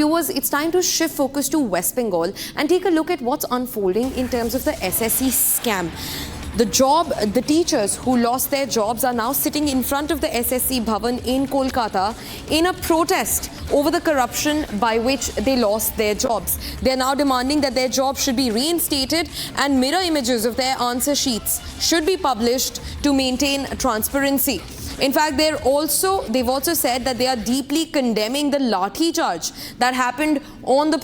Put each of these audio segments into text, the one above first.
viewers, it's time to shift focus to West Bengal and take a look at what's unfolding in terms of the SSC scam. The teachers who lost their jobs are now sitting in front of the SSC Bhavan in Kolkata in a protest over the corruption by which they lost their jobs. They are now demanding that their jobs should be reinstated and mirror images of their answer sheets should be published to maintain transparency. In fact, they've also said that they are deeply condemning the lathi charge that happened on the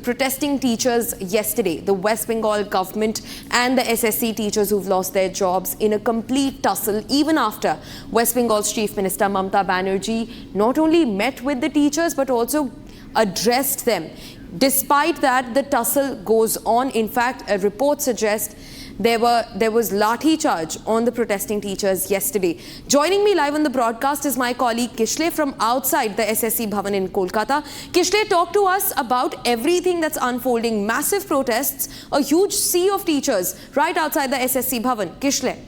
protesting teachers yesterday. The West Bengal government and the SSC teachers who've lost their jobs in a complete tussle, even after West Bengal's Chief Minister Mamata Banerjee not only met with the teachers but also addressed them. Despite that, the tussle goes on. In fact, a report suggests there was lathi charge on the protesting teachers yesterday. Joining me live on the broadcast is my colleague Kishle from outside the SSC Bhavan in Kolkata. Kishle, talk to us about everything that's unfolding. Massive protests, a huge sea of teachers right outside the SSC Bhavan. Kishle.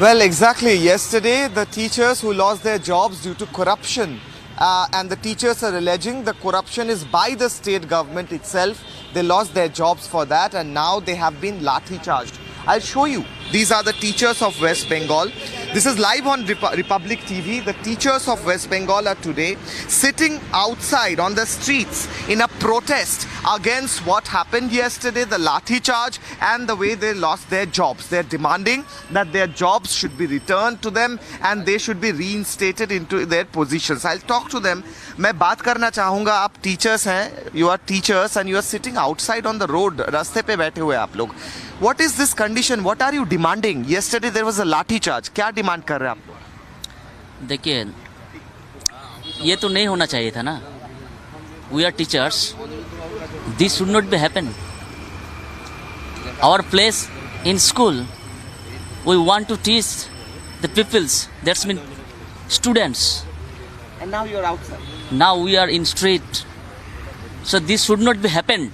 Well, exactly. Yesterday, the teachers who lost their jobs due to corruption, and the teachers are alleging the corruption is by the state government itself. They lost their jobs for that and now they have been lathi charged. I'll show you. These are the teachers of West Bengal. This is live on Republic TV. The teachers of West Bengal are today sitting outside on the streets in a protest against what happened yesterday, the lathi charge and the way they lost their jobs. They're demanding that their jobs should be returned to them and they should be reinstated into their positions. I'll talk to them. मैं बात करना चाहूँगा, आप teachers हैं, you are teachers and you are sitting outside on the road, रास्ते पे बैठे हुए आप लोग. What is this condition? What are you demanding? Yesterday there was a lathi charge. क्या डिमांड कर रहे हैं आप? देखिए, ये तो नहीं होना चाहिए था ना. We are teachers. This should not be happen. Our place in school, we want to teach the peoples. That's mean students. And now you are outside. Now we are in street. So this should not be happened.